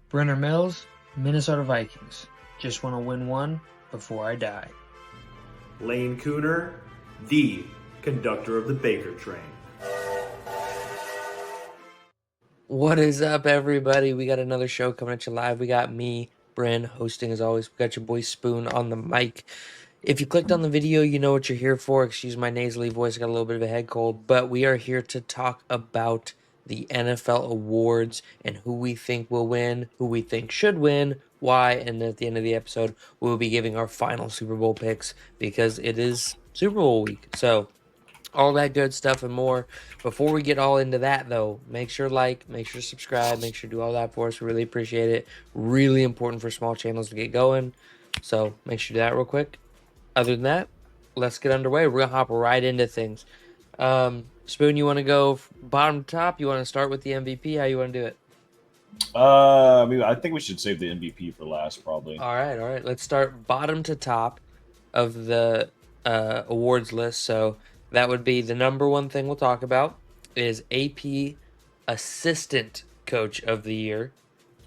Brenner Mills, Minnesota Vikings. Just want to win one before I die. Lane Cooner, the conductor of the Baker train. What is up, everybody? We got another show coming at you live. We got me, Bren, hosting as always. We got your boy Spoon on the mic. If you clicked on the video, you know what you're here for. Excuse my nasally voice, I got a little bit of a head cold, but we are here to talk about the NFL awards and who we think will win, who we think should win, why, and at the end of the episode, we'll be giving our final Super Bowl picks because it is Super Bowl week. So, all that good stuff and more. Before we get all into that, though, make sure make sure subscribe, make sure do all that for us. We really appreciate it. Really important for small channels to get going. So make sure to do that real quick. Other than that, let's get underway. We're gonna hop right into things. Spoon, you want to go bottom to top? You want to start with the MVP? How you want to do it? I think we should save the MVP for last, probably. All right. Let's start bottom to top of the awards list. So that would be the number one thing we'll talk about is AP Assistant Coach of the Year.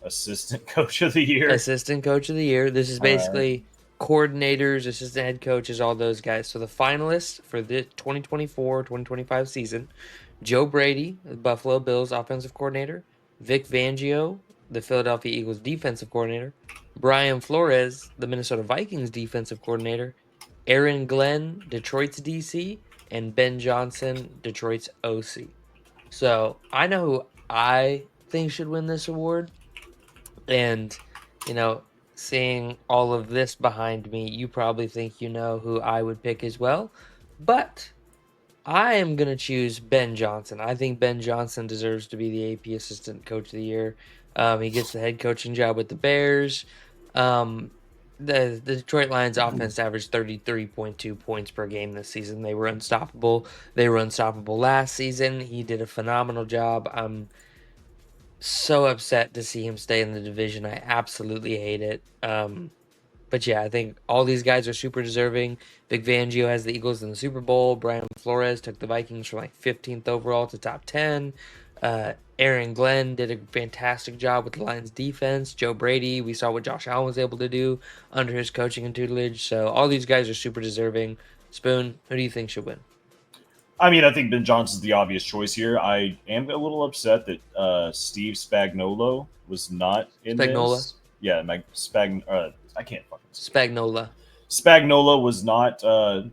Assistant Coach of the Year. Assistant Coach of the Year. This is basically coordinators, assistant head coaches, all those guys. So the finalists for the 2024-2025 season: Joe Brady, the Buffalo Bills offensive coordinator; Vic Fangio, the Philadelphia Eagles defensive coordinator; Brian Flores, the Minnesota Vikings defensive coordinator; Aaron Glenn, Detroit's DC; and Ben Johnson, Detroit's OC. So I know who I think should win this award. And, seeing all of this behind me, you probably think you know who I would pick as well. But I am going to choose Ben Johnson. I think Ben Johnson deserves to be the AP Assistant Coach of the Year. He gets the head coaching job with the Bears. The Detroit Lions offense averaged 33.2 points per game this season. They were unstoppable. They were unstoppable last season. He did a phenomenal job. I'm so upset to see him stay in the division. I absolutely hate it. But yeah, I think all these guys are super deserving. Vic Fangio has the Eagles in the Super Bowl. Brian Flores took the Vikings from 15th overall to top 10. Aaron Glenn did a fantastic job with the Lions defense. Joe Brady, we saw what Josh Allen was able to do under his coaching and tutelage. So all these guys are super deserving. Spoon, who do you think should win? I think Ben Johnson's the obvious choice here. I am a little upset that Steve Spagnuolo was not in this. Yeah, I can't fucking say Spagnuolo. Spagnuolo was not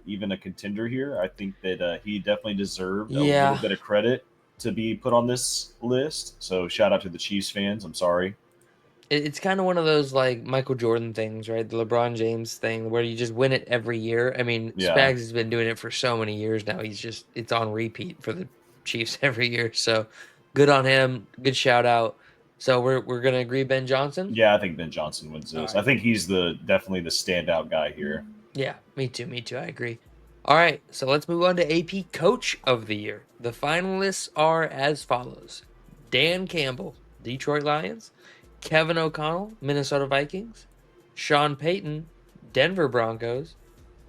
even a contender here. I think that he definitely deserved a little bit of credit to be put on this list. So shout out to the Chiefs fans. I'm sorry. It's kind of one of those like Michael Jordan things, right? The LeBron James thing where you just win it every year. I mean, Spags has been doing it for so many years now. It's on repeat for the Chiefs every year. So good on him. Good shout out. So we're gonna agree Ben Johnson? Yeah, I think Ben Johnson wins this. Right. I think he's definitely the standout guy here. Yeah, me too. I agree. All right, so let's move on to AP Coach of the Year. The finalists are as follows: Dan Campbell, Detroit Lions; Kevin O'Connell, Minnesota Vikings; Sean Payton, Denver Broncos;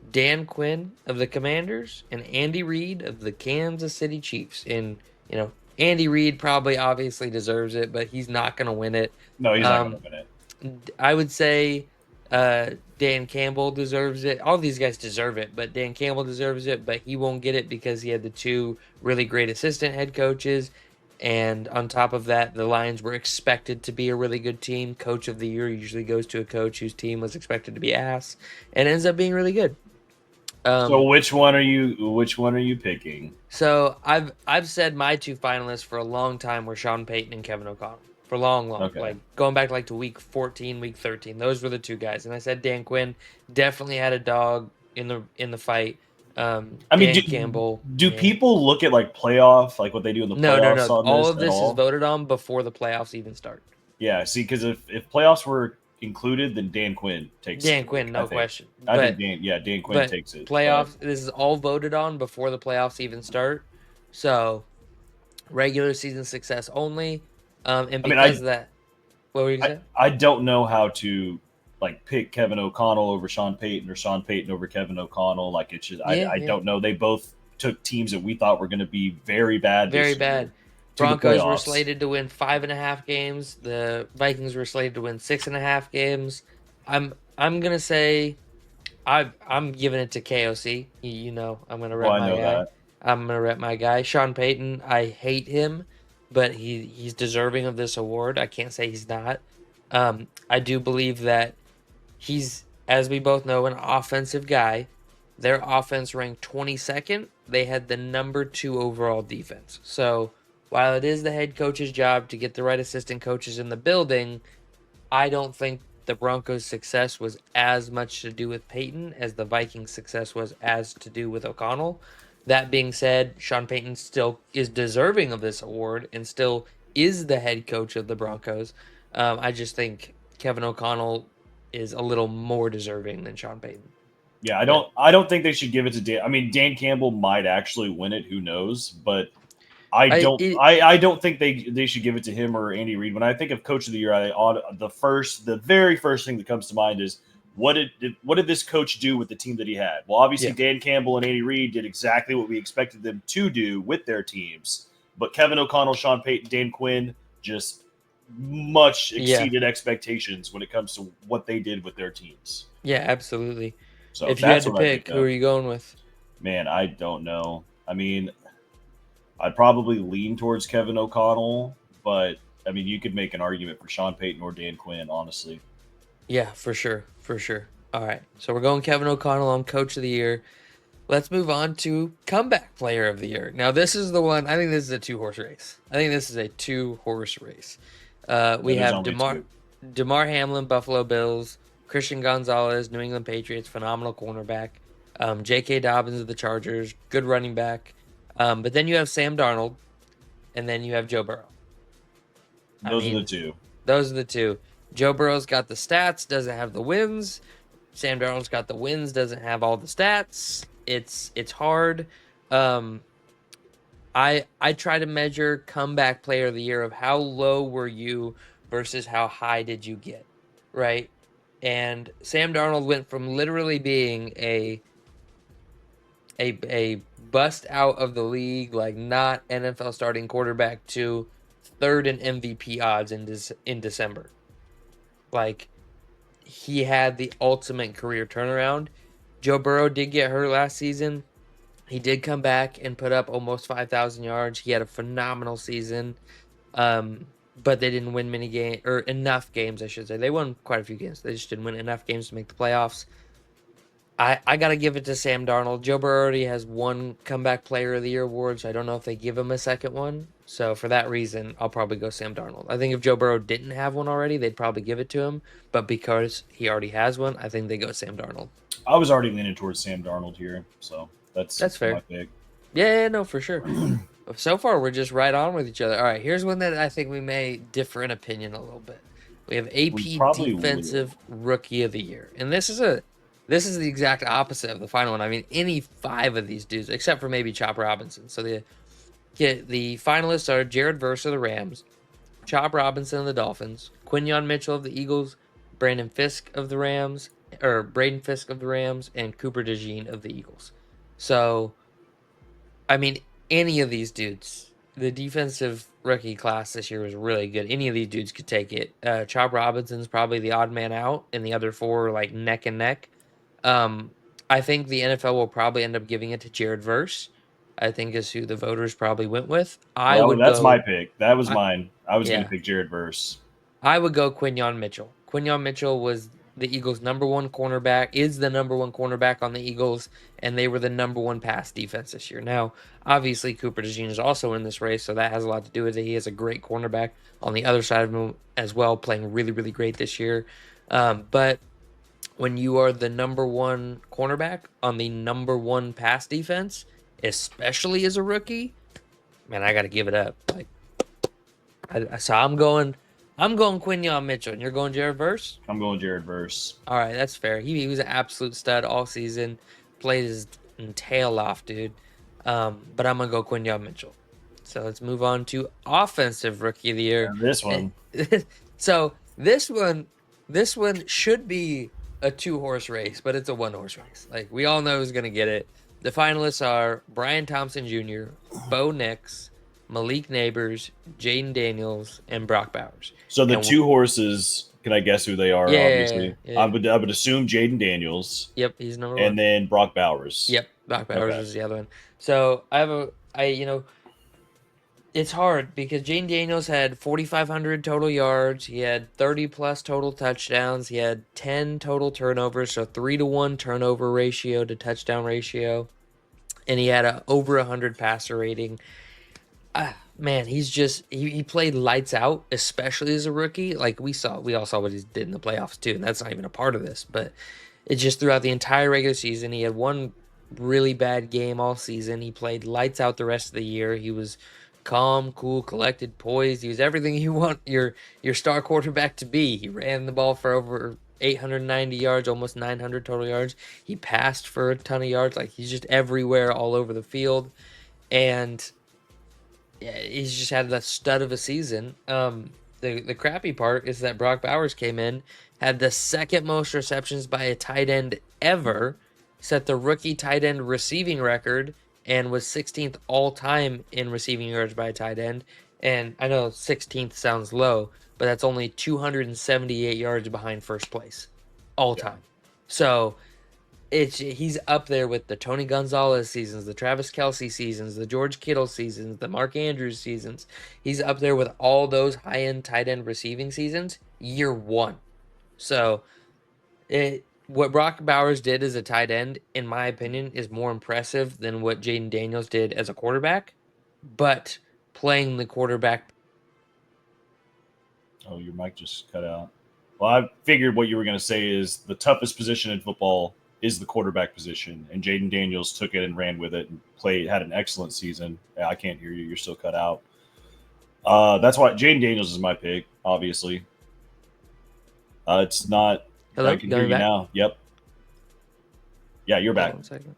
Dan Quinn of the Commanders; and Andy Reid of the Kansas City Chiefs. And, Andy Reid probably obviously deserves it, but he's not going to win it. No, he's not going to win it. I would say Dan Campbell deserves it. All these guys deserve it, but Dan Campbell deserves it, but he won't get it because he had the two really great assistant head coaches. And on top of that, the Lions were expected to be a really good team. Coach of the Year usually goes to a coach whose team was expected to be ass, and ends up being really good. So which one are you picking? So I've said my two finalists for a long time were Sean Payton and Kevin O'Connell. For long, okay. Like going back to week 14, week 13. Those were the two guys, and I said Dan Quinn definitely had a dog in the fight. Campbell. Do people look at playoff, what they do in the playoffs? No. All of this is voted on before the playoffs even start. Yeah, see, because if playoffs were included, then Dan Quinn takes it. Dan Quinn, no question. I think Dan Quinn takes it. Playoffs, this is all voted on before the playoffs even start. So, regular season success only. And because of that, what were you going to say? I don't know how to pick Kevin O'Connell over Sean Payton or Sean Payton over Kevin O'Connell. It's just I don't know. They both took teams that we thought were going to be very bad. Very bad. to the Broncos were playoffs. slated to win 5.5 games. The Vikings were slated to win 6.5 games. I'm gonna say I'm giving it to KOC. You know, I'm gonna Well, rep I my know guy. that. I'm gonna rep my guy. Sean Payton, I hate him, but he's deserving of this award. I can't say he's not. I do believe that he's, as we both know, an offensive guy. Their offense ranked 22nd. They had the number 2 overall defense. So while it is the head coach's job to get the right assistant coaches in the building, I don't think the Broncos' success was as much to do with Peyton as the Vikings' success was as to do with O'Connell. That being said, Sean Payton still is deserving of this award and still is the head coach of the Broncos. I just think Kevin O'Connell is a little more deserving than Sean Payton. Yeah, I don't think they should give it to Dan. I mean, Dan Campbell might actually win it. Who knows? But I don't think they should give it to him or Andy Reid. When I think of Coach of the Year, the very first thing that comes to mind is what did this coach do with the team that he had? Well, obviously Dan Campbell and Andy Reid did exactly what we expected them to do with their teams. But Kevin O'Connell, Sean Payton, Dan Quinn just much exceeded expectations when it comes to what they did with their teams. Yeah, absolutely. So if you had to pick, who are you going with? Man, I don't know. I mean, I'd probably lean towards Kevin O'Connell, but I mean, you could make an argument for Sean Payton or Dan Quinn, honestly. Yeah, for sure. All right, so we're going Kevin O'Connell on Coach of the Year. Let's move on to Comeback Player of the Year. Now, this is the one. I think this is a 2-horse race. We have Damar Hamlin, Buffalo Bills, Christian Gonzalez, New England Patriots, phenomenal cornerback. J.K. Dobbins of the Chargers, good running back. But then you have Sam Darnold, and then you have Joe Burrow. Those are the two. Joe Burrow's got the stats, doesn't have the wins. Sam Darnold's got the wins, doesn't have all the stats. It's hard. I try to measure Comeback Player of the Year of how low were you versus how high did you get, right? And Sam Darnold went from literally being a bust out of the league, like not NFL starting quarterback, to third in MVP odds in December. Like, he had the ultimate career turnaround. Joe Burrow did get hurt last season. He did come back and put up almost 5,000 yards. He had a phenomenal season. But they didn't win many games, or enough games, I should say. They won quite a few games. They just didn't win enough games to make the playoffs. I got to give it to Sam Darnold. Joe Burrow already has one Comeback Player of the Year award, so I don't know if they give him a second one. So for that reason, I'll probably go Sam Darnold. I think if Joe Burrow didn't have one already, they'd probably give it to him. But because he already has one, I think they go Sam Darnold. I was already leaning towards Sam Darnold here, so that's fair. My pick. Yeah, no, for sure. So far, we're just right on with each other. All right, here's one that I think we may differ in opinion a little bit. We have AP Defensive Rookie of the Year, and this is the exact opposite of the final one. I mean, any 5 of these dudes, except for maybe Chop Robinson. So the finalists are Jared Verse of the Rams, Chop Robinson of the Dolphins, Quinyon Mitchell of the Eagles, Braden Fisk of the Rams, and Cooper DeJean of the Eagles. So, I mean, any of these dudes, the defensive rookie class this year was really good. Any of these dudes could take it. Chop Robinson's probably the odd man out, and the other 4 are like neck and neck. I think the NFL will probably end up giving it to Jared Verse. I think is who the voters probably went with. That's my pick. That was mine. I was going to pick Jared Verse. I would go Quinyon Mitchell. Quinyon Mitchell was the Eagles' number 1 cornerback, is the number 1 cornerback on the Eagles, and they were the number 1 pass defense this year. Now, obviously, Cooper DeJean is also in this race, so that has a lot to do with it. He has a great cornerback on the other side of him as well, playing really, really great this year. But when you are the number 1 cornerback on the number 1 pass defense, especially as a rookie, man, I got to give it up. So I'm going Quinyon Mitchell, and you're going Jared Verse? I'm going Jared Verse. All right, that's fair. He was an absolute stud all season. Played his tail off, dude. But I'm going to go Quinyon Mitchell. So let's move on to Offensive Rookie of the Year. And this one. So this one should be a 2-horse race, but it's a 1-horse race. Like, we all know who's going to get it. The finalists are Brian Thompson Jr., Bo Nix, Malik Neighbors, Jaden Daniels, and Brock Bowers. So the And 2 horses, can I guess who they are? yeah, Obviously, yeah. I would assume Jaden Daniels. Yep, he's number one. And then Brock Bowers. Yep, Brock Bowers Okay. was the other one. So it's hard because Jane Daniels had 4,500 total yards. He had 30 plus total touchdowns. He had 10 total turnovers, so 3-to-1 turnover ratio to touchdown ratio, and he had over 100 passer rating. Man, he played lights out, especially as a rookie. Like we all saw what he did in the playoffs too, and that's not even a part of this. But it just throughout the entire regular season, he had one really bad game all season. He played lights out the rest of the year. He was calm, cool, collected, poised. He was everything you want your star quarterback to be. He ran the ball for over 890 yards, almost 900 total yards. He passed for a ton of yards. Like he's just everywhere, all over the field, and yeah, he's just had the stud of a season. The crappy part is that Brock Bowers came in, had the second most receptions by a tight end ever, set the rookie tight end receiving record, and was 16th all time in receiving yards by a tight end. And I know 16th sounds low, but that's only 278 yards behind first place all time. So he's up there with the Tony Gonzalez seasons, the Travis Kelce seasons, the George Kittle seasons, the Mark Andrews seasons. He's up there with all those high-end tight end receiving seasons year one. So what Brock Bowers did as a tight end, in my opinion, is more impressive than what Jaden Daniels did as a quarterback. But playing the quarterback. Oh, your mic just cut out. Well, I figured what you were going to say is the toughest position in football is the quarterback position, and Jaden Daniels took it and ran with it and had an excellent season. I can't hear you. You're still cut out. That's why Jaden Daniels is my pick, obviously. It's not. Hello? I can hear you back now. Yep. Yeah, you're back. 1 second.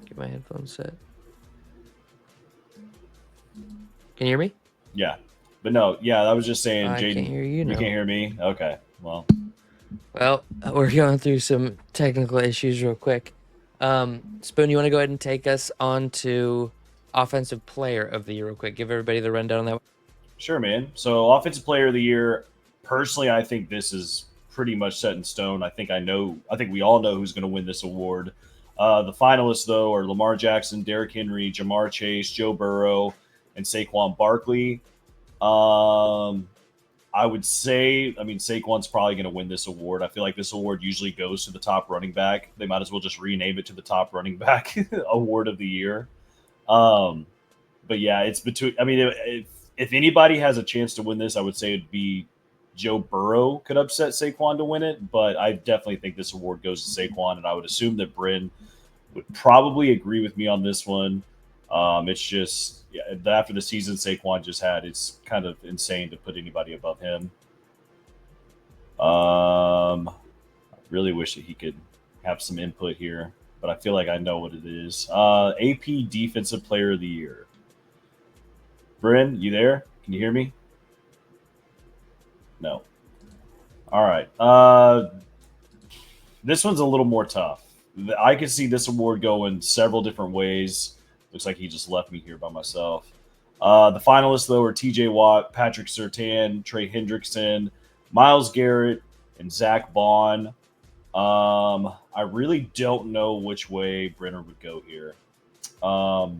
Get my headphones set. Can you hear me? Yeah. But no, yeah, I was just saying, I Jaden. can't hear you now. You can't hear me? Okay. Well, we're going through some technical issues real quick. Spoon, you want to go ahead and take us on to Offensive Player of the Year real quick? Give everybody the rundown on that. Sure, man. So Offensive Player of the Year, personally, I think this is pretty much set in stone. I think we all know who's going to win this award. The finalists, though, are Lamar Jackson, Derrick Henry, Jamar Chase, Joe Burrow, and Saquon Barkley. I would say, Saquon's probably going to win this award. I feel like this award usually goes to the top running back. They might as well just rename it to the top running back award of the year. But yeah, it's between. If anybody has a chance to win this, I would say it'd be Joe Burrow could upset Saquon to win it. But I definitely think this award goes to Saquon, and I would assume that Bryn would probably agree with me on this one. It's just. Yeah, after the season Saquon just had, it's kind of insane to put anybody above him. I really wish that he could have some input here, but I feel like I know what it is. AP Defensive Player of the Year. Bryn, you there? Can you hear me? No. All right. This one's a little more tough. I can see this award going several different ways. Looks like he just left me here by myself. The finalists, though, are TJ Watt, Patrick Surtain, Trey Hendrickson, Myles Garrett, and Zach Bond. I really don't know which way Brenner would go here. All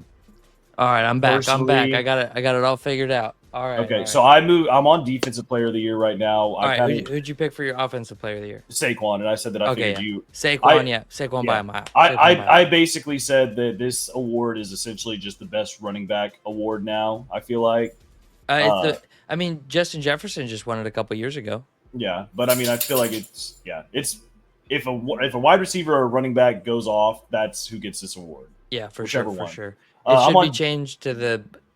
right, I'm back. I got it all figured out. All right. Okay, all right. so I'm on Defensive Player of the Year right now. All right, who'd you pick for your Offensive Player of the Year? Saquon, and I said that I figured you. Saquon by a mile. I basically said that this award is essentially just the best running back award now. I feel like. Justin Jefferson just won it a couple years ago. Yeah, but I feel like it's if a wide receiver or a running back goes off, that's who gets this award. Yeah, for Whichever sure.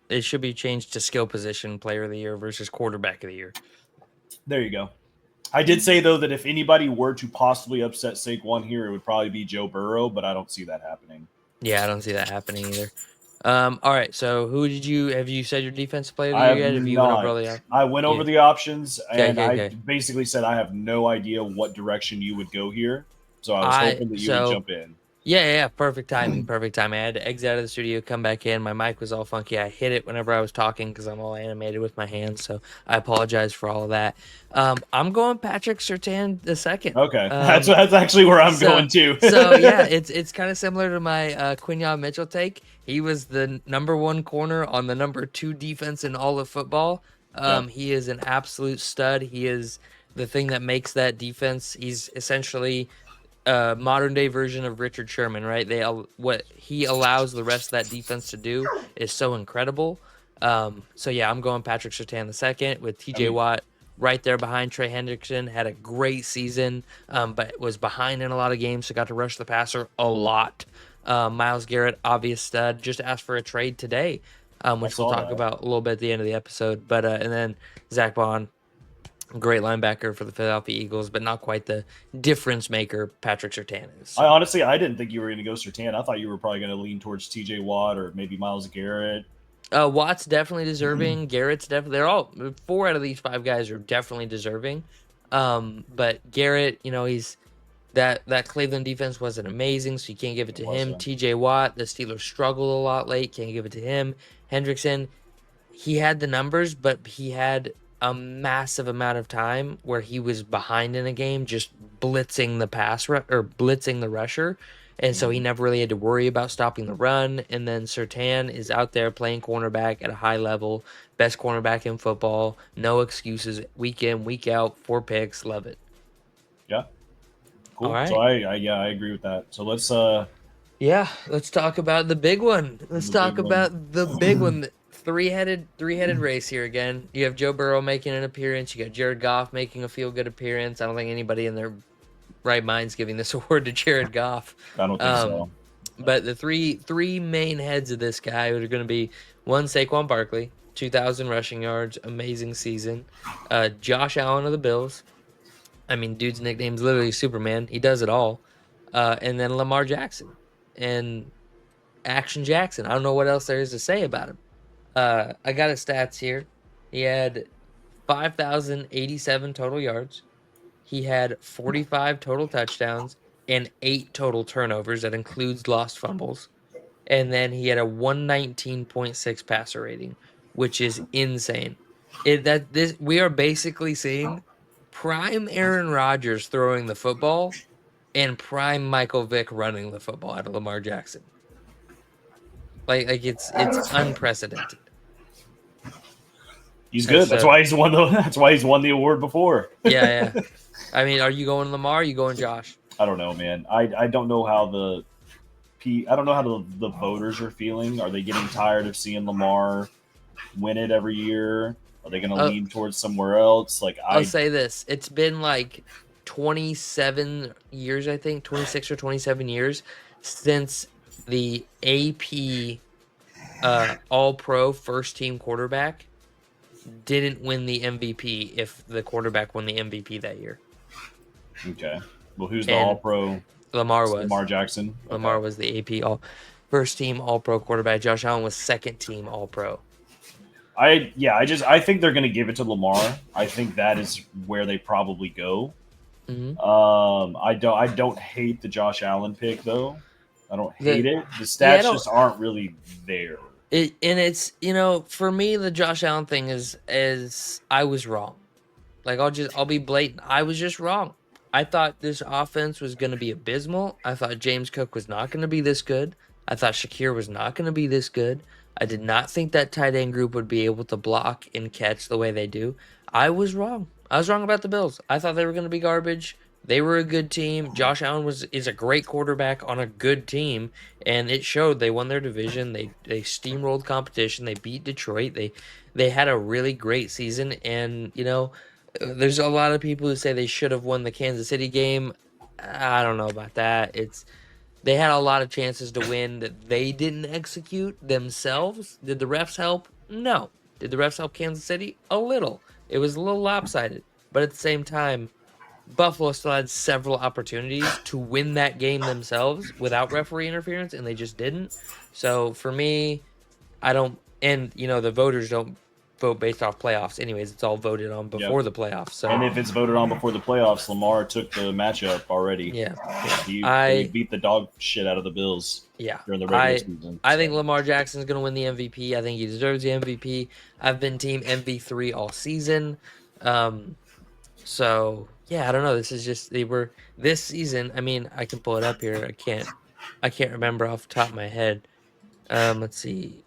It should be changed to skill position player of the year versus quarterback of the year. There you go. I did say, though, that if anybody were to possibly upset Saquon here, it would probably be Joe Burrow, but I don't see that happening. Yeah, I don't see that happening either. All right, so have you said your defensive player of the year yet? I went over the options, and I basically said I have no idea what direction you would go here. So I was hoping that you would jump in. Yeah, perfect timing, perfect timing. I had to exit out of the studio, come back in. My mic was all funky. I hit it whenever I was talking because I'm all animated with my hands, so I apologize for all of that. I'm going Patrick Surtain the second. Okay, that's actually where I'm going too. So yeah, it's kind of similar to my Quinyon Mitchell take. He was the number 1 corner on the number 2 defense in all of football. Yeah. He is an absolute stud. He is the thing that makes that defense. He's essentially modern day version of Richard Sherman, right? What he allows the rest of that defense to do is so incredible. So yeah, I'm going Patrick Surtain the second with TJ Watt right there behind Trey Hendrickson. Had a great season, but was behind in a lot of games, so got to rush the passer a lot. Myles Garrett, obvious stud, just asked for a trade today, which we'll talk about a little bit at the end of the episode. But and then Zach Bond, great linebacker for the Philadelphia Eagles, but not quite the difference maker Patrick Surtain is. So. I didn't think you were going to go Surtain. I thought you were probably going to lean towards TJ Watt or maybe Myles Garrett. Watt's definitely deserving. Garrett's definitely. They're all 4 out of these 5 guys are definitely deserving. But Garrett, he's that Cleveland defense wasn't amazing, so you can't give it to him. TJ Watt, the Steelers struggled a lot late, can't give it to him. Hendrickson, he had the numbers, but he had a massive amount of time where he was behind in a game, just blitzing the blitzing the rusher. And so he never really had to worry about stopping the run. And then Surtain is out there playing cornerback at a high level, best cornerback in football, no excuses, week in, week out, 4 picks, love it. Yeah, cool. Right. So I agree with that. So let's talk about the big one. Let's talk about the big one. Three-headed race here again. You have Joe Burrow making an appearance. You got Jared Goff making a feel-good appearance. I don't think anybody in their right mind's giving this award to Jared Goff. I don't think so. But the three main heads of this guy are going to be one, Saquon Barkley, 2,000 rushing yards, amazing season. Josh Allen of the Bills. I mean, dude's nickname's literally Superman. He does it all. And then Lamar Jackson and Action Jackson. I don't know what else there is to say about him. I got his stats here. He had 5,087 total yards. He had 45 total touchdowns and 8 total turnovers. That includes lost fumbles. And then he had a 119.6 passer rating, which is insane. We are basically seeing prime Aaron Rodgers throwing the football and prime Michael Vick running the football out of Lamar Jackson. Like it's unprecedented. He's good. That's why he's won the award before. Yeah. I mean, are you going Lamar? Or are you going Josh? I don't know, man. I don't know how the voters are feeling. Are they getting tired of seeing Lamar win it every year? Are they going to lean towards somewhere else? I'll say this: it's been like 27 years, I think, 26 or 27 years since the AP All-Pro first-team quarterback didn't win the MVP if the quarterback won the MVP that year. Okay. Well, who's the All-Pro? Lamar was. Lamar Jackson. Okay. Lamar was the AP first-team All-Pro quarterback. Josh Allen was second-team All-Pro. I think they're going to give it to Lamar. I think that is where they probably go. Mm-hmm. I don't hate the Josh Allen pick though. I don't hate it. The stats just aren't really there. It's for me the Josh Allen thing is I was wrong. Like I'll be blatant. I was just wrong. I thought this offense was going to be abysmal. I thought James Cook was not going to be this good. I thought Shakir was not going to be this good. I did not think that tight end group would be able to block and catch the way they do. I was wrong. I was wrong about the Bills. I thought they were going to be garbage. They were a good team. Josh Allen is a great quarterback on a good team, and it showed. They won their division. They steamrolled competition. They beat Detroit. They had a really great season, and there's a lot of people who say they should have won the Kansas City game. I don't know about that. They had a lot of chances to win that they didn't execute themselves. Did the refs help? No. Did the refs help Kansas City? A little. It was a little lopsided. But at the same time, Buffalo still had several opportunities to win that game themselves without referee interference, and they just didn't. So for me, I don't, and the voters don't vote based off playoffs. Anyways, it's all voted on before the playoffs. So, and if it's voted on before the playoffs, Lamar took the matchup already. yeah. They beat the dog shit out of the Bills. Yeah, during the regular season. I think Lamar Jackson's going to win the MVP. I think he deserves the MVP. I've been team MV3 all season. So yeah, I don't know. This is just this season. I mean, I can pull it up here. I can't remember off the top of my head. Let's see.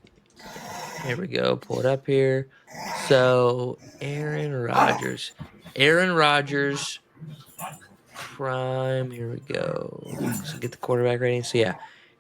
Here we go. Pull it up here. So Aaron Rodgers prime. Here we go. So get the quarterback rating. So yeah,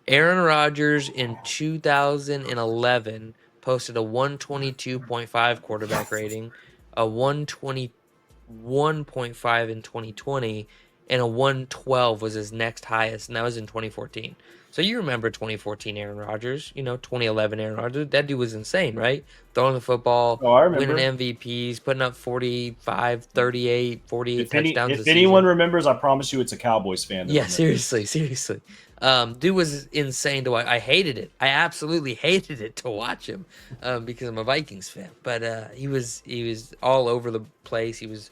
Aaron Rodgers in 2011 posted a 122.5 quarterback rating, a 121.5 in 2020, and a 112 was his next highest, and that was in 2014. So you remember 2014 Aaron Rodgers, 2011 Aaron Rodgers. That dude was insane, right? Throwing the football, winning MVPs, putting up 45, 38, 48 touchdowns. If anyone remembers, I promise you it's a Cowboys fan. Yeah, seriously. Dude was insane to watch. I hated it. I absolutely hated it to watch him because I'm a Vikings fan. But he was all over the place. He was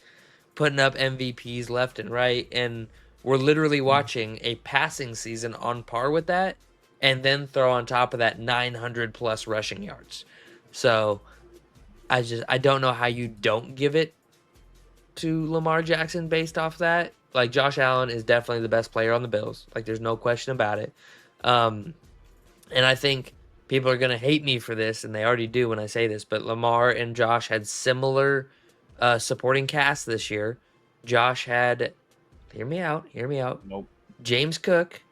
putting up MVPs left and right, and we're literally watching a passing season on par with that, and then throw on top of that 900 plus rushing yards. So I don't know how you don't give it to Lamar Jackson based off that. Like, Josh Allen is definitely the best player on the Bills. Like, there's no question about it. And I think people are going to hate me for this, and they already do when I say this, but Lamar and Josh had similar supporting casts this year. Josh had, hear me out. Nope. James Cook.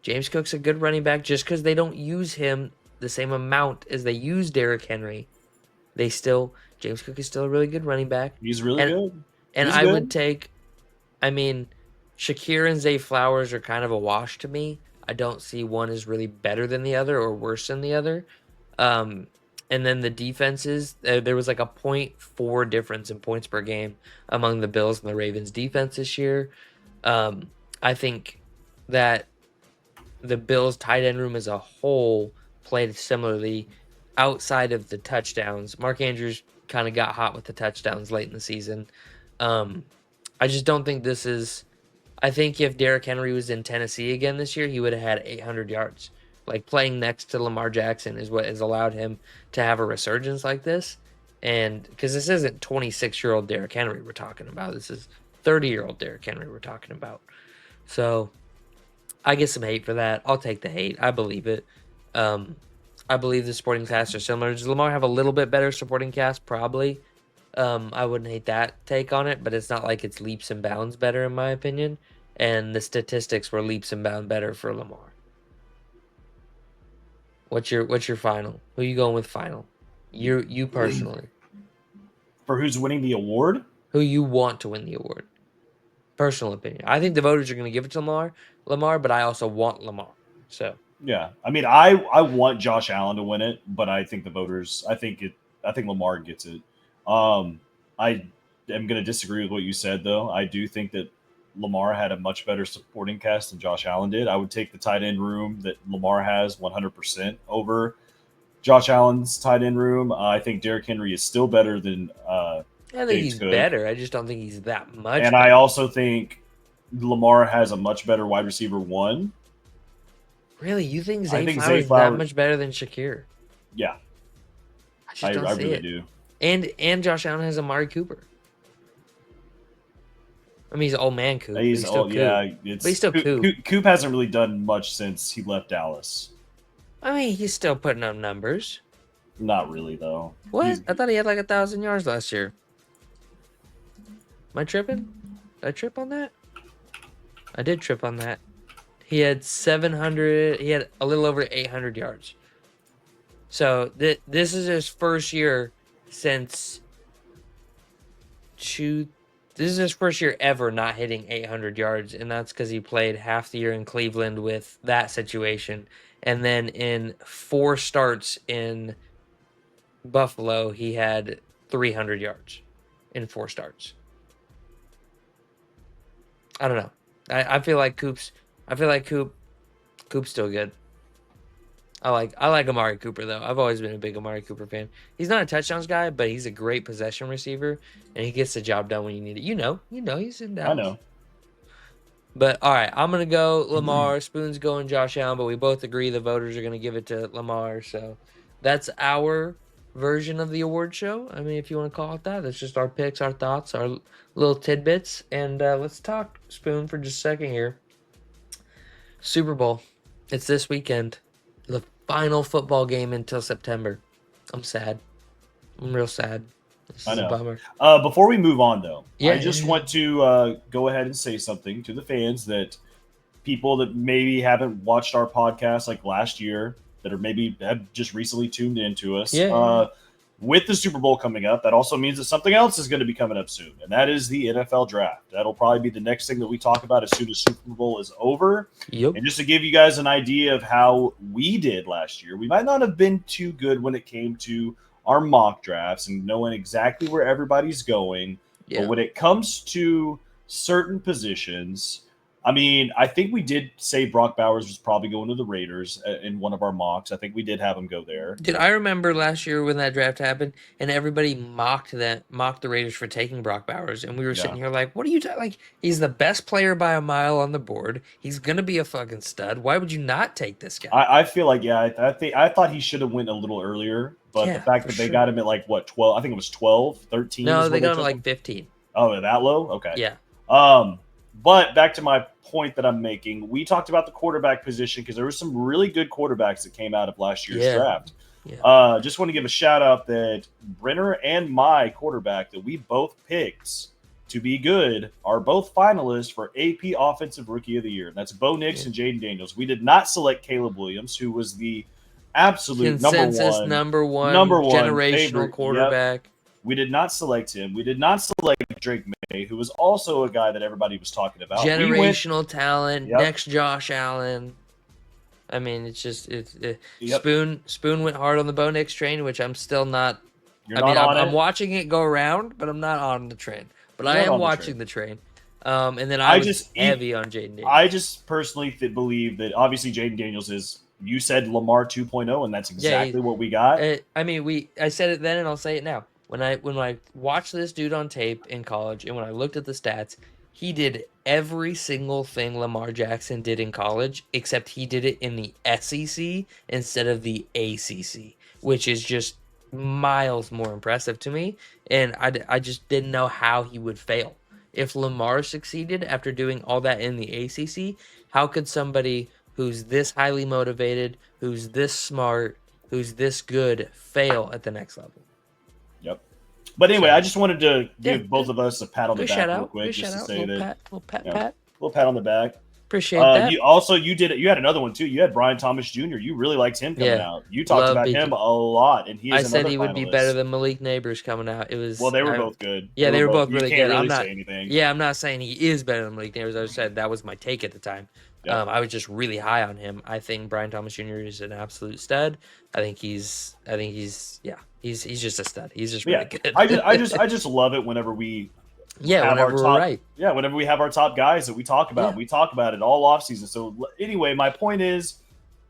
James Cook's a good running back. Just because they don't use him the same amount as they use Derrick Henry, James Cook is still a really good running back. He's really good. And I would take, Shakir and Zay Flowers are kind of a wash to me. I don't see one is really better than the other or worse than the other. And then the defenses, there was like a 0.4 difference in points per game among the Bills and the Ravens defense this year. I think that the Bills tight end room as a whole played similarly outside of the touchdowns. Mark Andrews kind of got hot with the touchdowns late in the season. I just don't think this is... I think if Derrick Henry was in Tennessee again this year, he would have had 800 yards. Like, playing next to Lamar Jackson is what has allowed him to have a resurgence like this. And because this isn't 26-year-old Derrick Henry we're talking about. This is 30-year-old Derrick Henry we're talking about. So I get some hate for that. I'll take the hate. I believe it. I believe the supporting casts are similar. Does Lamar have a little bit better supporting cast? Probably. I wouldn't hate that take on it, but it's not like it's leaps and bounds better in my opinion. And the statistics were leaps and bounds better for Lamar. What's your final? Who are you going with final? You personally. For who's winning the award? Who you want to win the award. Personal opinion. I think the voters are going to give it to Lamar, but I also want Lamar. So yeah, I mean, I want Josh Allen to win it, but I think the voters. I think Lamar gets it. I am going to disagree with what you said, though. I do think that Lamar had a much better supporting cast than Josh Allen did. I would take the tight end room that Lamar has 100% over Josh Allen's tight end room. I think Derrick Henry is still better than I think he's better. I just don't think he's that much And better. I also think Lamar has a much better wide receiver one. Really? You think Zay Flowers is that much better than Shakir? Yeah. I just don't see really it. do. And Josh Allen has Amari Cooper. I mean, he's old man Coop. He's old, yeah. But he's still Coop. Coop hasn't really done much since he left Dallas. I mean, he's still putting up numbers. Not really, though. What? I thought he had like 1,000 yards last year. Am I tripping? Did I trip on that? I did trip on that. He had 700. He had a little over 800 yards. So this is his first year since this is his first year ever not hitting 800 yards, and that's because he played half the year in Cleveland with that situation. And then in 4 starts in Buffalo, he had 300 yards in 4 starts. I don't know. I feel like Coop's still good. I like Amari Cooper though. I've always been a big Amari Cooper fan. He's not a touchdowns guy, but he's a great possession receiver, and he gets the job done when you need it. He's in I Dallas. know. But all right, I'm gonna go Lamar. Spoon's going Josh Allen, but we both agree the voters are gonna give it to Lamar. So that's our version of the award show. I mean, if you want to call it that, that's just our picks, our thoughts, our little tidbits. And let's talk Spoon for just a second here. Super Bowl. It's this weekend. The final football game until September. I'm sad. I'm real sad. This I is a know. bummer. Before we move on, though, Yeah, I just want to go ahead and say something to the fans that people that maybe haven't watched our podcast like last year, that are maybe have just recently tuned into us. Yeah. With the Super Bowl coming up, that also means that something else is going to be coming up soon, and that is the NFL draft. That'll probably be the next thing that we talk about as soon as Super Bowl is over. Yep. And just to give you guys an idea of how we did last year, we might not have been too good when it came to our mock drafts and knowing exactly where everybody's going. Yeah. But when it comes to certain positions, I mean, I think we did say Brock Bowers was probably going to the Raiders in one of our mocks. I think we did have him go there. Dude, I remember last year when that draft happened, and everybody mocked the Raiders for taking Brock Bowers, and we were sitting here like, "What are you like? He's the best player by a mile on the board. He's gonna be a fucking stud. Why would you not take this guy?" I feel like I thought he should have went a little earlier, but the fact that they got him at like what 12, I think it was 12, 13. No, they got him at like 15. Oh, that low? Okay. Yeah. But back to my point that I'm making, we talked about the quarterback position because there were some really good quarterbacks that came out of last year's draft. Yeah. Just want to give a shout out that Brenner and my quarterback that we both picked to be good are both finalists for AP Offensive Rookie of the Year. That's Bo Nix and Jaden Daniels. We did not select Caleb Williams, who was the absolute consensus number one generational favorite quarterback. Yep. We did not select him. We did not select Drake May, who was also a guy that everybody was talking about. Generational talent, next Josh Allen. I mean, it's just Spoon went hard on the Bo Nix train, which I'm still not. I'm watching it go around, but I'm not on the train. But I am watching the train. And then I was heavy on Jaden Daniels. I just personally believe that obviously Jaden Daniels is. You said Lamar 2.0, and that's exactly what we got. I said it then, and I'll say it now. When I watched this dude on tape in college, and when I looked at the stats, he did every single thing Lamar Jackson did in college, except he did it in the SEC instead of the ACC, which is just miles more impressive to me. And I just didn't know how he would fail. If Lamar succeeded after doing all that in the ACC, how could somebody who's this highly motivated, who's this smart, who's this good fail at the next level? Yep. But anyway, I just wanted to give both of us a pat on the back real quick, just to say that. Little pat. Little pat on the back. Appreciate that. You had another one too. You had Brian Thomas Jr. You really liked him coming out. You talked about him a lot, and I said he would be better than Malik Neighbors coming out. It was they were both good. Yeah, they were both really good. I'm not saying anything. Yeah, I'm not saying he is better than Malik Neighbors. I said that was my take at the time. Yep. I was just really high on him. I think Brian Thomas Jr. is an absolute stud. I think he's just a stud. He's just really good. I just love it whenever we whenever we have our top guys that we talk about. We talk about it all offseason. So anyway, my point is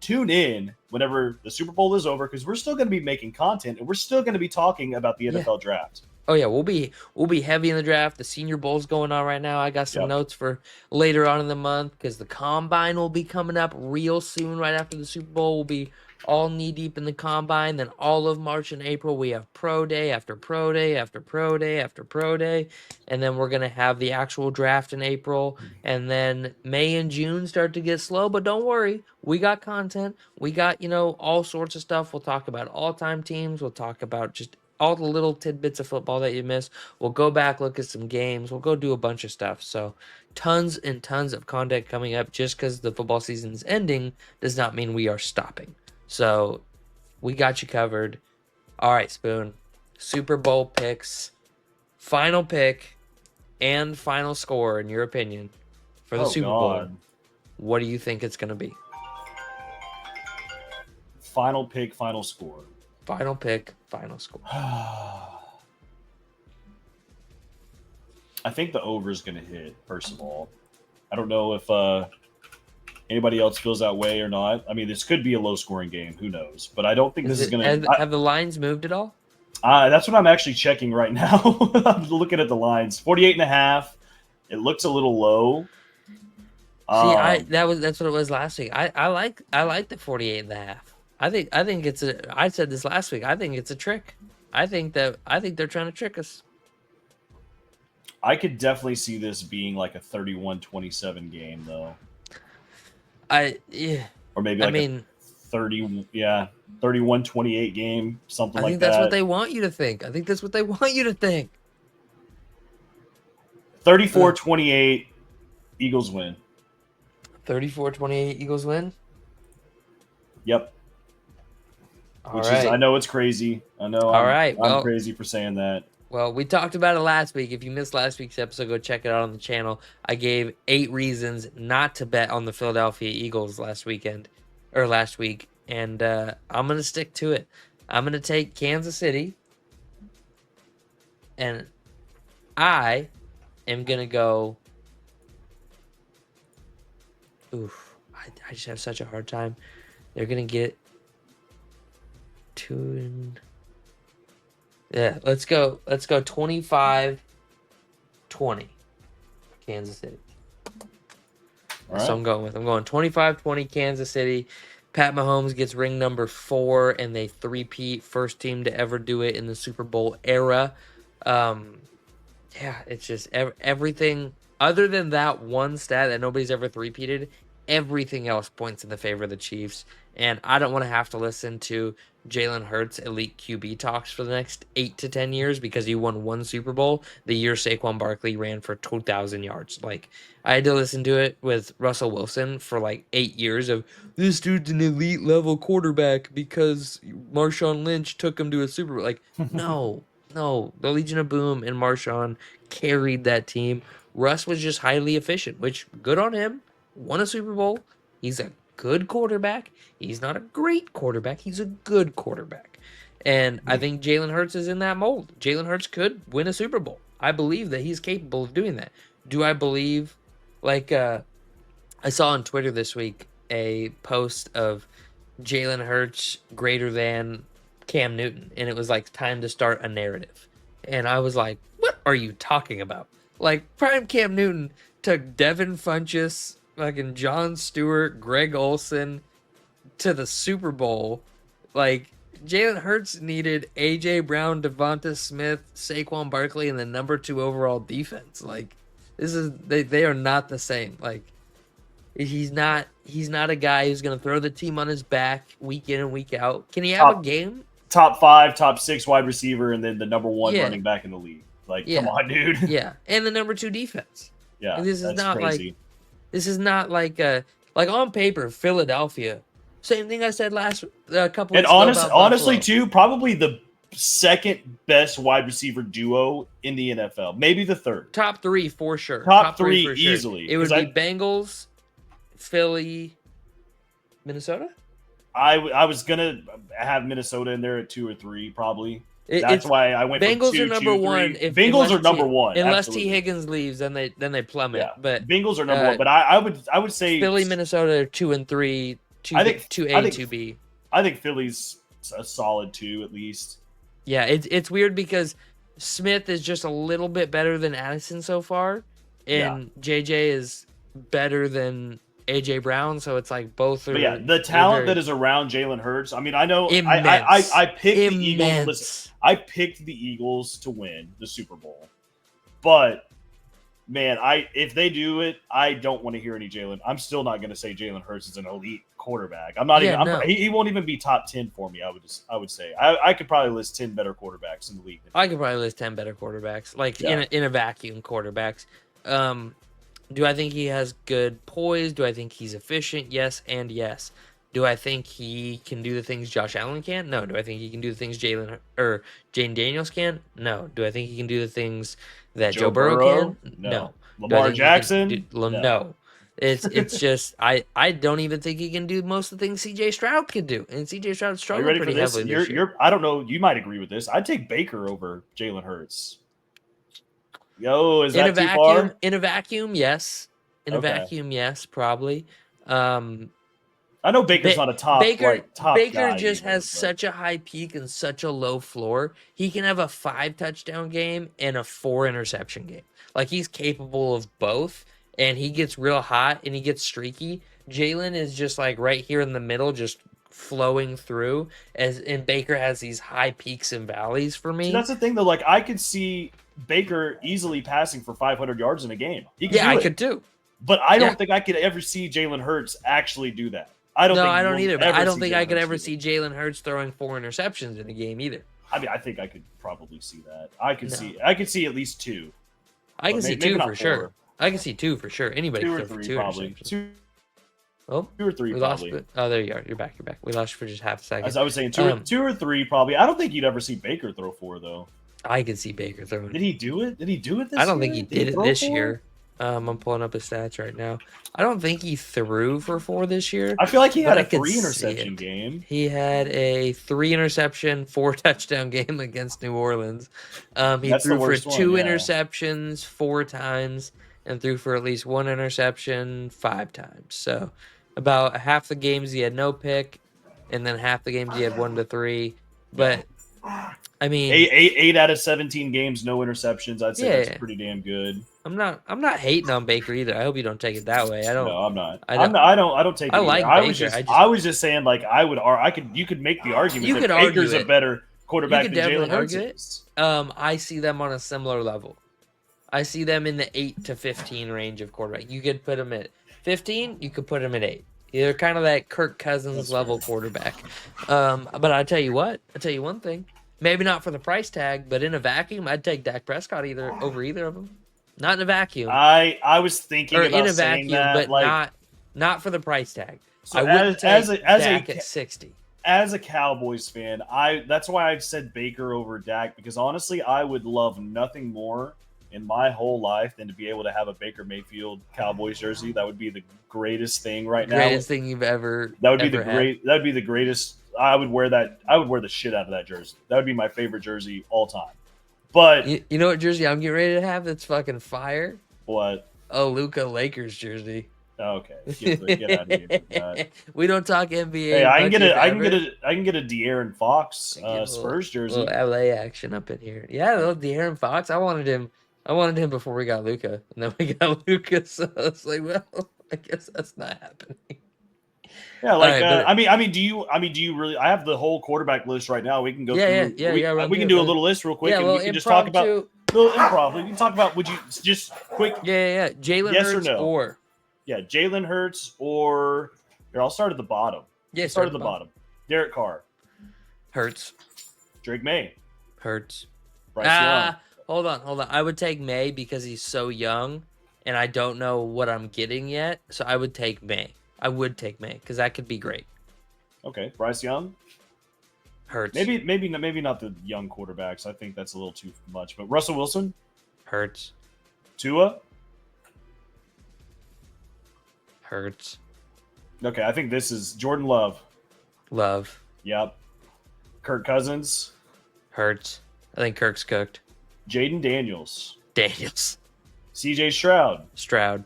tune in whenever the Super Bowl is over, because we're still going to be making content and we're still going to be talking about the NFL draft. Oh yeah, we'll be heavy in the draft. The Senior Bowl's going on right now. I got some notes for later on in the month because the Combine will be coming up real soon. Right after the Super Bowl, we'll be all knee deep in the Combine. Then all of March and April, we have Pro Day after Pro Day after Pro Day after Pro Day, and then we're gonna have the actual draft in April. And then May and June start to get slow, but don't worry, we got content. We got all sorts of stuff. We'll talk about all-time teams. We'll talk about just all the little tidbits of football that you miss. We'll go back, look at some games. We'll go do a bunch of stuff. So tons and tons of content coming up. Just because the football season is ending does not mean we are stopping. So we got you covered. All right, Spoon. Super Bowl picks. Final pick and final score, in your opinion, for the Super Bowl. What do you think it's going to be? Final pick, final score. Final pick, final score. I think the over is going to hit, first of all. I don't know if anybody else feels that way or not. I mean, this could be a low-scoring game. Who knows? But I don't think this is going to. Have the lines moved at all? That's what I'm actually checking right now. I'm looking at the lines. 48.5. It looks a little low. See, that's what it was last week. I like the 48.5. I think it's a. I said this last week. I think it's a trick. I think they're trying to trick us. I could definitely see this being like a 31-27 game, though. Yeah. Or maybe like a 31-28 game, something like that. I think that's what they want you to think. I think that's what they want you to think. 34-28, Eagles win. 34-28, Eagles win? Yep. All right. I know it's crazy. I know I'm crazy for saying that. Well, we talked about it last week. If you missed last week's episode, go check it out on the channel. I gave 8 reasons not to bet on the Philadelphia Eagles last week, and I'm going to stick to it. I'm going to take Kansas City, and I am going to go. Oof, I just have such a hard time. They're going to get 2. Yeah, let's go 25-20. Kansas City. That's what I'm going with. I'm going 25-20 Kansas City. Pat Mahomes gets ring number 4, and they three-peat, first team to ever do it in the Super Bowl era. Yeah, it's just everything other than that one stat that nobody's ever three-peated. Everything else points in the favor of the Chiefs, and I don't want to have to listen to Jalen Hurts elite QB talks for the next 8 to 10 years because he won 1 Super Bowl the year Saquon Barkley ran for 2,000 yards. Like, I had to listen to it with Russell Wilson for like 8 years of, this dude's an elite level quarterback because Marshawn Lynch took him to a Super Bowl. Like, no, the Legion of Boom and Marshawn carried that team. Russ was just highly efficient, which good on him. Won a Super Bowl. He's a good quarterback. He's not a great quarterback. He's a good quarterback. And I think Jalen Hurts is in that mold. Jalen Hurts could win a Super Bowl. I believe that he's capable of doing that. Do I believe, like, I saw on Twitter this week a post of Jalen Hurts greater than Cam Newton, and it was like time to start a narrative. And I was like, what are you talking about? Like, prime Cam Newton took Devin Funchess, fucking John Stewart, Greg Olsen to the Super Bowl. Like, Jalen Hurts needed A.J. Brown, Devonta Smith, Saquon Barkley, and the number 2 overall defense. Like, this is they are not the same. Like, he's not a guy who's gonna throw the team on his back week in and week out. Can he have a game? Top 5, top 6 wide receiver, and then the number 1 running back in the league. Like, come on, dude. Yeah, and the number 2 defense. Yeah, and this is not crazy. This is not like on paper, Philadelphia. Same thing I said a couple weeks ago. And honestly, too, probably the second best wide receiver duo in the NFL. Maybe the third. Top 3 for sure. Top three easily. It would be Bengals, Philly, Minnesota. I was gonna have Minnesota in there at 2 or 3. Probably. That's why I went. Bengals from 2, are number 2, 1. Bengals are number 1 unless absolutely. T Higgins leaves, then they plummet. Yeah. But Bengals are number 1. But I would say Philly, Minnesota are 2 and 3. 2A, 2B. I think Philly's a solid 2 at least. Yeah, it's weird because Smith is just a little bit better than Addison so far, and JJ is better than AJ Brown, so it's like both are. But yeah, the talent that is around Jalen Hurts. I mean, I know I picked the Eagles. Listen, I picked the Eagles to win the Super Bowl, but man, if they do it, I don't want to hear any Jalen. I'm still not going to say Jalen Hurts is an elite quarterback. I'm not even. No. He won't even be top 10 for me. I would say I could probably list 10 better quarterbacks in the league. I could probably list 10 better quarterbacks, like in a vacuum quarterbacks. Do I think he has good poise? Do I think he's efficient? Yes and yes. Do I think he can do the things Josh Allen can? No. Do I think he can do the things Jane Daniels can? No. Do I think he can do the things that Joe Burrow can? No. Lamar Jackson? No. It's just I don't even think he can do most of the things CJ Stroud could do, and CJ Stroud struggled pretty heavily this year. I don't know. You might agree with this. I'd take Baker over Jalen Hurts. Yo, is that too far? In a vacuum, yes. In a vacuum, yes, probably. I know Baker's not a top Baker guy just either, has but such a high peak and such a low floor. He can have a 5 touchdown game and a 4 interception game. Like, he's capable of both, and he gets real hot and he gets streaky. Jalen is just like right here in the middle, just flowing through, and Baker has these high peaks and valleys for me. See, that's the thing though. Like, I could see Baker easily passing for 500 yards in a game. I could too. But I don't think I could ever see Jalen Hurts actually do that. I don't either. But I don't think I could ever see Jalen Hurts throwing 4 interceptions in a game either. I mean, I think I could probably see that. I could see at least 2. I can see 2 for sure. I can see 2 for sure. Anybody 2 or could 3 2 probably. 2 or 3 probably. There you are. You're back. We lost you for just half a second. As I was saying, 2 or 3 probably. I don't think you'd ever see Baker throw 4 though. I could see Baker throwing. Did he do it? This year? I don't think he did it this year. I'm pulling up his stats right now. I don't think he threw for 4 this year. I feel like he had a 3 interception game. He had a 3 interception, 4 touchdown game against New Orleans. He threw for 2 interceptions 4 times and threw for at least 1 interception 5 times. So about half the games he had no pick, and then half the games he had 1 to 3. But I mean, 8 out of 17 games, no interceptions. I'd say that's pretty damn good. I'm not hating on Baker either. I hope you don't take it that way. No, I'm not. I don't take it. I like Baker. I was just saying, like, you could make the argument that Baker's a better quarterback than Jalen Hurts is. I see them on a similar level. I see them in the 8 to 15 range of quarterback. You could put them at 15. You could put them at 8. They're kind of that Kirk Cousins level quarterback. But I tell you what. I tell you one thing. Maybe not for the price tag, but in a vacuum, I'd take Dak Prescott over either of them. Not in a vacuum. I was thinking about in a saying vacuum, that, but like, not for the price tag. So I wouldn't take Dak at 60. As a Cowboys fan, that's why I've said Baker over Dak, because honestly, I would love nothing more in my whole life than to be able to have a Baker Mayfield Cowboys jersey. That would be the greatest thing right now. Greatest thing you've ever. That would be That would be the greatest. I would wear that. I would wear the shit out of that jersey. That would be my favorite jersey all time. But you know what jersey I'm getting ready to have that's fucking fire? What? A Luka Lakers jersey. Okay, get out of here. We don't talk NBA. Hey, I can get a De'Aaron Fox Spurs jersey. Little LA action up in here. Yeah, little De'Aaron Fox. I wanted him before we got Luka, and then we got Luka. So it's like, well, I guess that's not happening. Yeah, like do you really? I have the whole quarterback list right now. We can go through. We can do a little list real quick, and we can just talk about little improv. We can talk about. Would you just quick? Yeah. Jalen Hurts or Jalen Hurts or here. I'll start at the bottom. Yeah, start at the bottom. Derek Carr, Hurts, Drake May, Hurts. Bryce Young. Hold on. I would take May because he's so young, and I don't know what I'm getting yet. So I would take May. I would take May because that could be great. Okay, Bryce Young, Hurts. Maybe not the young quarterbacks. I think that's a little too much. But Russell Wilson, Hurts. Tua, Hurts. Okay, I think this is Jordan Love. Love. Yep. Kirk Cousins, Hurts. I think Kirk's cooked. Jaden Daniels, C.J. Stroud,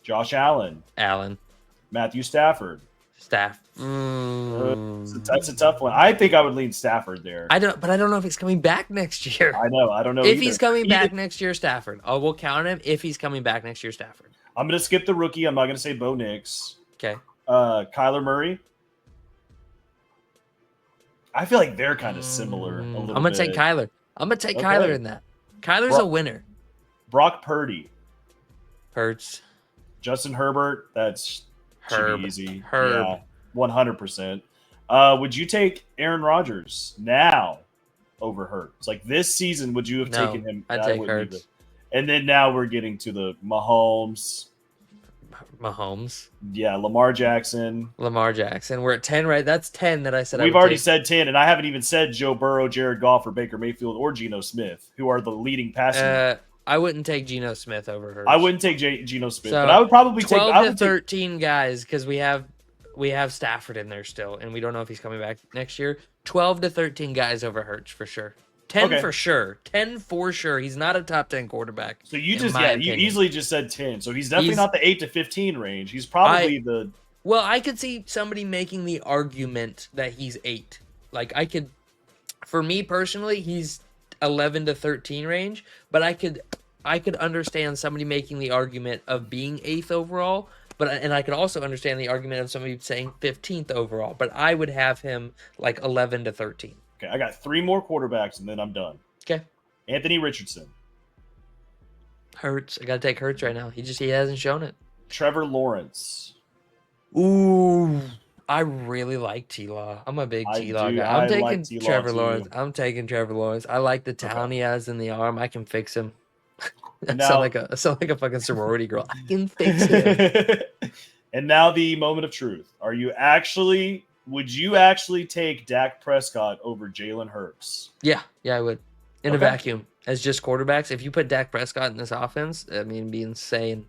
Josh Allen, Matthew Stafford. That's a tough one. I think I would lean Stafford there. But I don't know if he's coming back next year. I know. I don't know if he's coming back next year. Stafford. We'll count him if he's coming back next year. Stafford. I'm gonna skip the rookie. I'm not gonna say Bo Nix. Okay. Kyler Murray. I feel like they're kind of similar. I'm gonna take Kyler. I'm gonna take Kyler in that. Kyler's a winner. Brock Purdy. Hurts. Justin Herbert. That's Herb. Easy. Herb. Yeah, 100%. Would you take Aaron Rodgers now over Hurts? Like this season, would you have taken him? I'd take Hurts. Either. And then now we're getting to the Mahomes. Yeah, Lamar Jackson. We're at 10, right? That's 10 that I said. We've already said 10, and I haven't even said Joe Burrow, Jared Goff, or Baker Mayfield, or Geno Smith, who are the leading passing. I wouldn't take Geno Smith over Hurts. I wouldn't take Geno Smith, but I would probably 12 to 13 guys because we have Stafford in there still, and we don't know if he's coming back next year. 12 to 13 guys over Hurts for sure. 10 for sure. 10 for sure. He's not a top 10 quarterback. So you easily just said 10. So he's definitely not the 8 to 15 range. He's probably Well, I could see somebody making the argument that he's 8. Like for me personally, he's 11 to 13 range, but I could understand somebody making the argument of being 8th overall, and I could also understand the argument of somebody saying 15th overall, but I would have him like 11 to 13. Okay, I got 3 more quarterbacks, and then I'm done. Okay. Anthony Richardson. Hurts. I gotta take Hurts right now. He hasn't shown it. Trevor Lawrence. Ooh, I really like T-Law. I'm a big T-Law guy. I'm taking Trevor Lawrence. I'm taking Trevor Lawrence. I like the talent he has in the arm. I can fix him. I sound like a fucking sorority girl. I can fix him. And now the moment of truth. Would you actually take Dak Prescott over Jalen Hurts? Yeah, I would. In a vacuum. As just quarterbacks. If you put Dak Prescott in this offense, I mean, it'd be insane.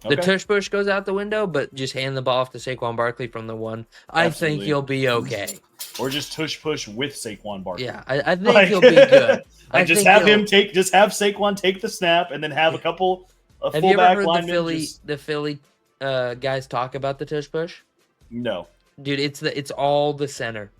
The tush push goes out the window, but just hand the ball off to Saquon Barkley from the 1. I think you'll be okay. Or just tush push with Saquon Barkley. Yeah, I think he'll be good. Just have Saquon take the snap and then have a couple of fullback linemen. Have you ever heard the Philly guys talk about the tush push? No. Dude, it's all the center.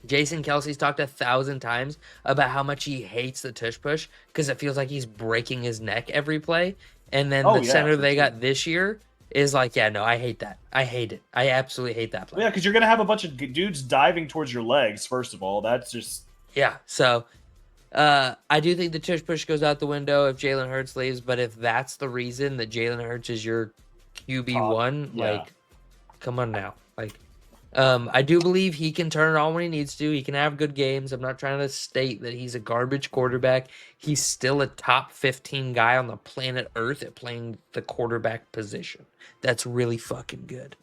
Jason Kelsey's talked 1,000 times about how much he hates the tush push because it feels like he's breaking his neck every play. And then the center they got this year is like, yeah, no, I hate that. I hate it. I absolutely hate that play. Yeah, because you're going to have a bunch of dudes diving towards your legs, first of all. That's just... Yeah, so I do think the tush push goes out the window if Jalen Hurts leaves, but if that's the reason that Jalen Hurts is your QB1, like, come on now. Like, I do believe he can turn it on when he needs to. He can have good games. I'm not trying to state that he's a garbage quarterback. He's still a top 15 guy on the planet Earth at playing the quarterback position. That's really fucking good.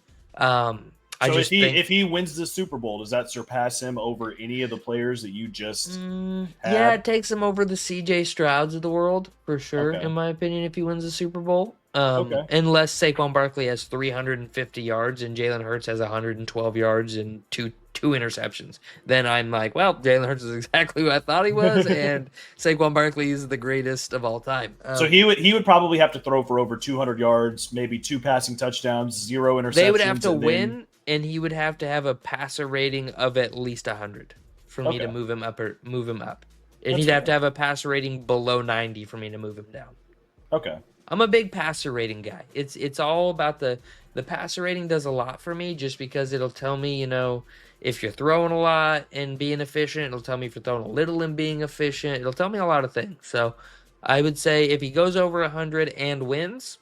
If he wins the Super Bowl, does that surpass him over any of the players that you just had? Yeah, it takes him over the CJ Strouds of the world, for sure, in my opinion, if he wins the Super Bowl. Unless Saquon Barkley has 350 yards and Jalen Hurts has 112 yards and two interceptions. Then I'm like, well, Jalen Hurts is exactly who I thought he was, and Saquon Barkley is the greatest of all time. So he would probably have to throw for over 200 yards, maybe 2 passing touchdowns, 0 interceptions. They would have to win, and he would have to have a passer rating of at least 100 for me to move him up. And he'd have to have a passer rating below 90 for me to move him down. Okay. I'm a big passer rating guy. It's all about the passer rating does a lot for me just because it'll tell me, if you're throwing a lot and being efficient. It'll tell me if you're throwing a little and being efficient. It'll tell me a lot of things. So I would say if he goes over 100 and wins,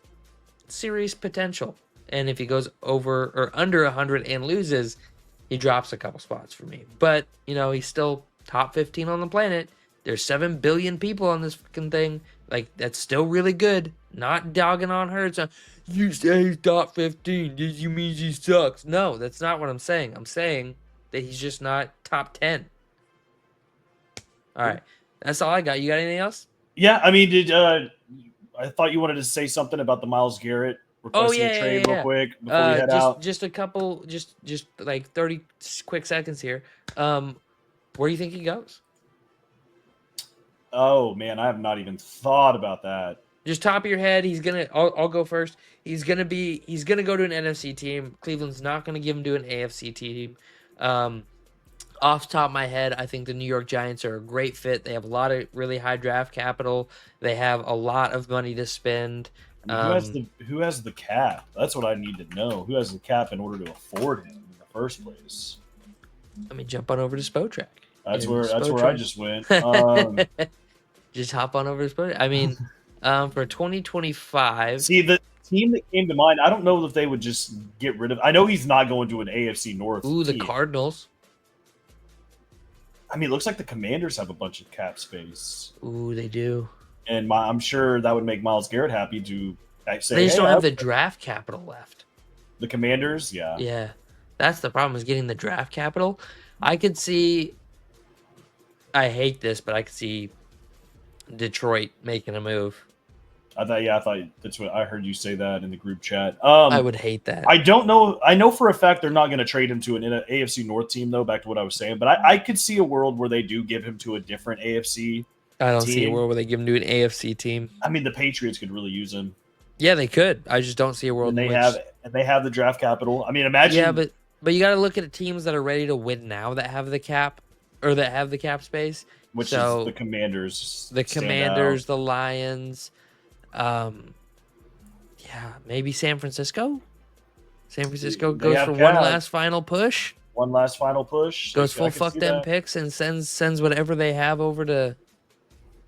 serious potential. And if he goes over or under 100 and loses, he drops a couple spots for me. But, he's still top 15 on the planet. There's 7 billion people on this fucking thing. Like, that's still really good. Not dogging on Hurts. You say he's top 15. You mean he sucks? No, that's not what I'm saying. I'm saying that he's just not top 10. All right. That's all I got. You got anything else? Yeah, I mean, I thought you wanted to say something about the Myles Garrett requesting a trade real quick before we head out. Just a couple, just like 30 quick seconds here. Where do you think he goes? Oh man, I have not even thought about that. Just top of your head, I'll go first. He's gonna go to an NFC team. Cleveland's not gonna give him to an AFC team. Off the top of my head, I think the New York Giants are a great fit. They have a lot of really high draft capital. They have a lot of money to spend. Who has the cap? That's what I need to know. Who has the cap in order to afford him in the first place? Let me jump on over to Spotrac. That's where I just went. Just hop on over to Spotrac. I mean, for 2025. See, the team that came to mind, I don't know if they would just get rid of. I know he's not going to an AFC North. Ooh, the team. Cardinals. I mean, it looks like the Commanders have a bunch of cap space. Ooh, they do. And I'm sure that would make Myles Garrett happy to say, they just don't have the draft capital left. The Commanders, yeah. Yeah. That's the problem, is getting the draft capital. I could see, I hate this, but I could see Detroit making a move. I thought that's what I heard you say that in the group chat. I would hate that. I don't know. I know for a fact they're not going to trade him to an AFC North team, though, back to what I was saying. But I could see a world where they do give him to a different AFC I don't see a world where they give him to an AFC team. I mean, the Patriots could really use him. Yeah, they could. I just don't see a world and they have and they have the draft capital. I mean, imagine. Yeah, but you got to look at the teams that are ready to win now that have the cap or that have the cap space. Which so is the Commanders. the Commanders, the Lions, yeah, maybe San Francisco. San Francisco goes for one last final push. One last final push. Goes full fuck them picks and sends whatever they have over to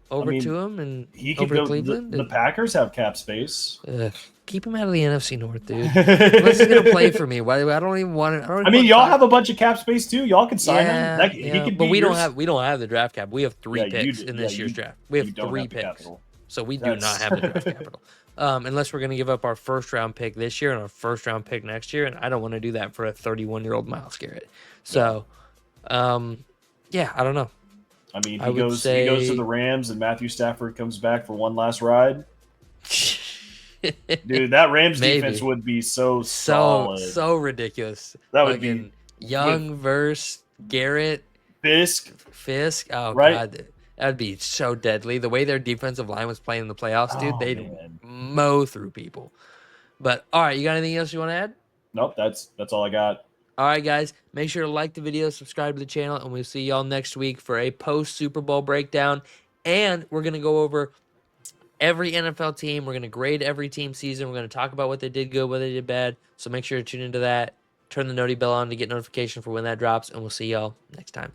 him and he could over go. to Cleveland. The Packers have cap space. Keep him out of the NFC North, dude. Unless he's gonna play for me. I don't even want it. I mean, y'all have a bunch of cap space too. Y'all can sign him. He could but we don't have the draft cap. We have 3 picks in this year's draft. We have 3 picks, so we do not have the draft capital. Unless we're gonna give up our first round pick this year and our first round pick next year, and I don't want to do that for a 31-year-old Myles Garrett. So, yeah, I don't know. I mean, he goes to the Rams, and Matthew Stafford comes back for one last ride. Dude, that Rams defense would be so solid. So ridiculous. That would be Young versus Garrett. Fisk. Oh, right? God. That would be so deadly. The way their defensive line was playing in the playoffs, dude, they'd mow through people. But, all right, you got anything else you want to add? Nope, that's all I got. All right, guys, make sure to like the video, subscribe to the channel, and we'll see y'all next week for a post-Super Bowl breakdown. And we're going to go over every NFL team. We're going to grade every team season. We're going to talk about what they did good, what they did bad. So make sure to tune into that. Turn the noti bell on to get notification for when that drops, and we'll see y'all next time.